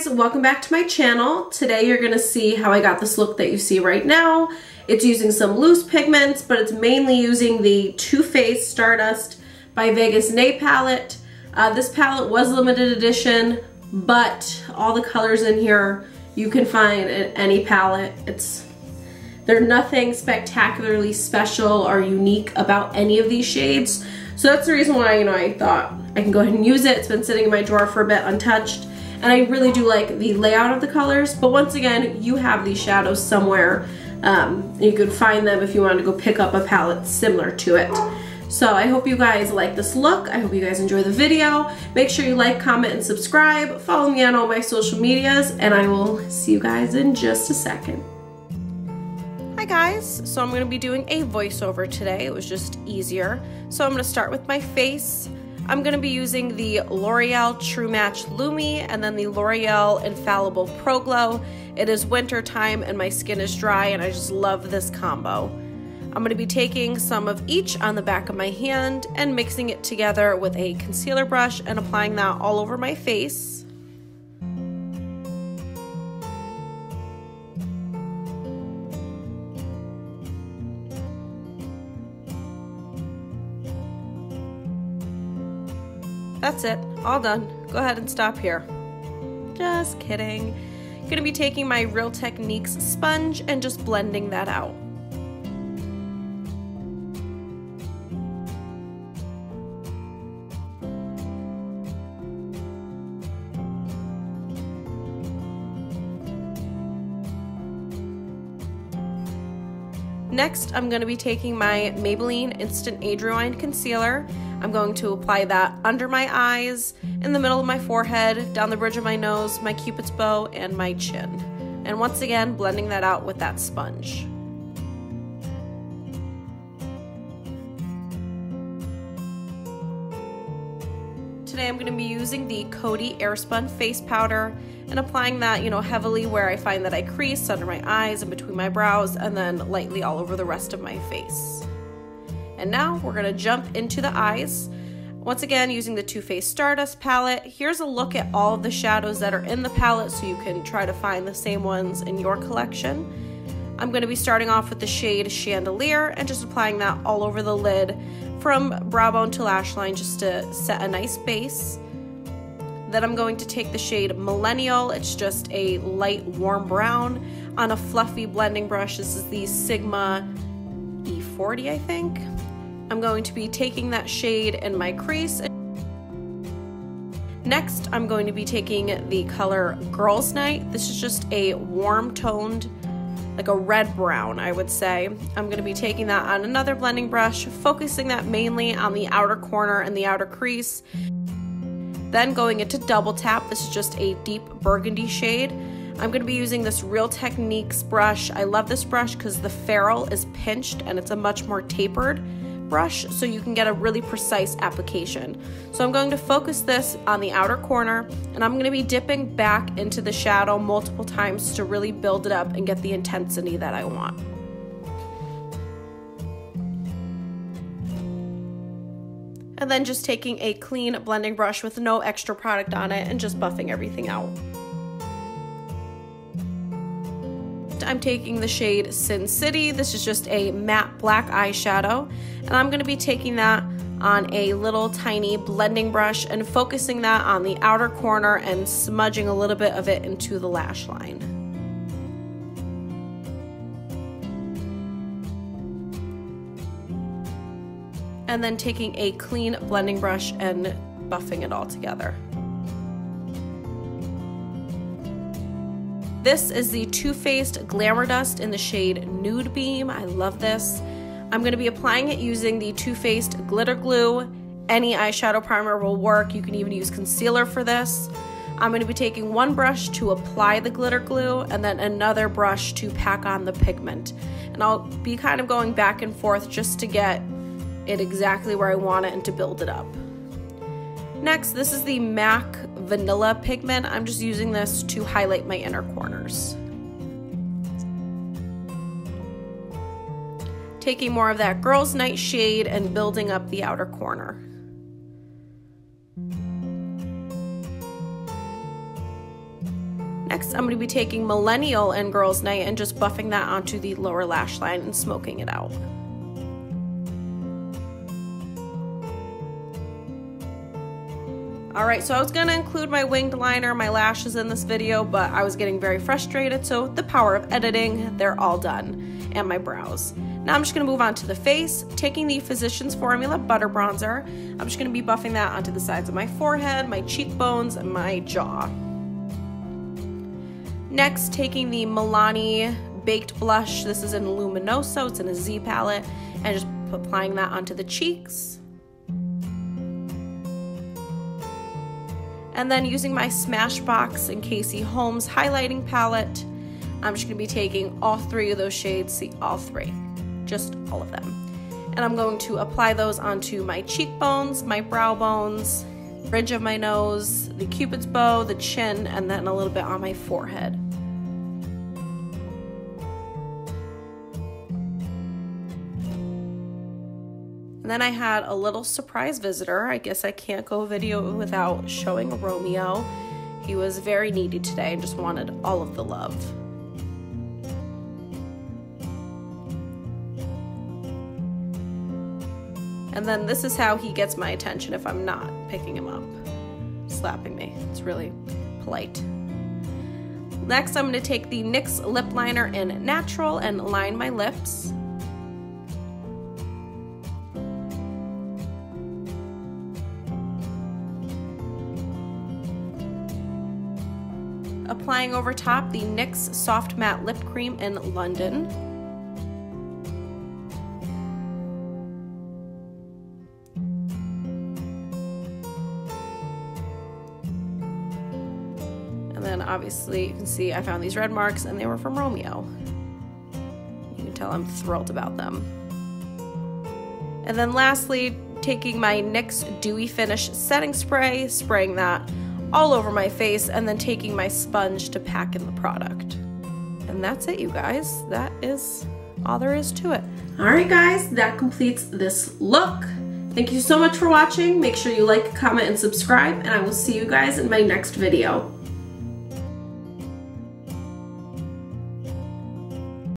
guys, welcome back to my channel. Today you're gonna see how I got this look that you see right now. It's using some loose pigments, but it's mainly using the Too Faced Stardust by Vegas Nay palette. This palette was limited edition, but all the colors in here you can find in any palette. There's nothing spectacularly special or unique about any of these shades. So that's the reason why, I thought I can go ahead and use it. It's been sitting in my drawer for a bit untouched. And I really do like the layout of the colors, but once again, you have these shadows somewhere. You could find them if you wanted to go pick up a palette similar to it. So I hope you guys like this look. I hope you guys enjoy the video. Make sure you like, comment, and subscribe. Follow me on all my social medias, and I will see you guys in just a second. Hi guys, so I'm gonna be doing a voiceover today. It was just easier. So I'm gonna start with my face. I'm going to be using the L'Oreal True Match Lumi and then the L'Oreal Infallible Pro Glow. It is winter time and my skin is dry and I just love this combo. I'm going to be taking some of each on the back of my hand and mixing it together with a concealer brush and applying that all over my face. That's it, all done. Go ahead and stop here. Just kidding. Gonna be taking my Real Techniques sponge and just blending that out. Next, I'm gonna be taking my Maybelline Instant Age Rewind Concealer. I'm going to apply that under my eyes, in the middle of my forehead, down the bridge of my nose, my cupid's bow, and my chin. And once again, blending that out with that sponge. Today I'm going to be using the Coty Airspun Face Powder and applying that, heavily where I find that I crease, under my eyes and between my brows, and then lightly all over the rest of my face. And now we're gonna jump into the eyes. Once again, using the Too Faced Stardust palette. Here's a look at all of the shadows that are in the palette so you can try to find the same ones in your collection. I'm gonna be starting off with the shade Chandelier and just applying that all over the lid from brow bone to lash line just to set a nice base. Then I'm going to take the shade Millennial. It's just a light warm brown on a fluffy blending brush. This is the Sigma E40, I think. I'm going to be taking that shade in my crease. Next, I'm going to be taking the color Girls Night. This is just a warm toned, like a red brown, I would say. I'm going to be taking that on another blending brush, focusing that mainly on the outer corner and the outer crease. Then going into Double Tap, this is just a deep burgundy shade. I'm going to be using this Real Techniques brush. I love this brush because the ferrule is pinched and it's a much more tapered brush, so you can get a really precise application. So I'm going to focus this on the outer corner, and I'm going to be dipping back into the shadow multiple times to really build it up and get the intensity that I want. And then just taking a clean blending brush with no extra product on it and just buffing everything out. I'm taking the shade Sin City. This is just a matte black eyeshadow, and I'm going to be taking that on a little tiny blending brush and focusing that on the outer corner and smudging a little bit of it into the lash line. And then taking a clean blending brush and buffing it all together. This is the Too Faced Glamour Dust in the shade Nude Beam. I love this. I'm going to be applying it using the Too Faced Glitter Glue. Any eyeshadow primer will work. You can even use concealer for this. I'm going to be taking one brush to apply the glitter glue and then another brush to pack on the pigment. And I'll be kind of going back and forth just to get it exactly where I want it and to build it up. Next, this is the MAC Vanilla pigment. I'm just using this to highlight my inner corners. Taking more of that Girls Night shade and building up the outer corner. Next, I'm going to be taking Millennial and Girls Night and just buffing that onto the lower lash line and smoking it out. Alright, so I was going to include my winged liner, my lashes in this video, but I was getting very frustrated, so the power of editing, they're all done. And my brows. Now I'm just going to move on to the face, taking the Physicians Formula Butter Bronzer. I'm just going to be buffing that onto the sides of my forehead, my cheekbones, and my jaw. Next, taking the Milani Baked Blush. This is in Luminoso, it's in a Z palette, and just applying that onto the cheeks. And then using my Smashbox and Casey Holmes highlighting palette, I'm just going to be taking all three of those shades, see all three, just all of them. And I'm going to apply those onto my cheekbones, my brow bones, bridge of my nose, the Cupid's bow, the chin, and then a little bit on my forehead. And then I had a little surprise visitor. I guess I can't go video without showing Romeo. He was very needy today and just wanted all of the love. And then this is how he gets my attention if I'm not picking him up. Slapping me. It's really polite. Next, I'm going to take the NYX lip liner in Natural and line my lips. Applying over top the NYX Soft Matte Lip Cream in London. And then obviously you can see I found these red marks and they were from Romeo. You can tell I'm thrilled about them. And then lastly, taking my NYX Dewy Finish Setting Spray, spraying that all over my face, and then taking my sponge to pack in the product. And that's it, you guys. That is all there is to it. All right, guys, that completes this look. Thank you so much for watching. Make sure you like, comment, and subscribe, and I will see you guys in my next video.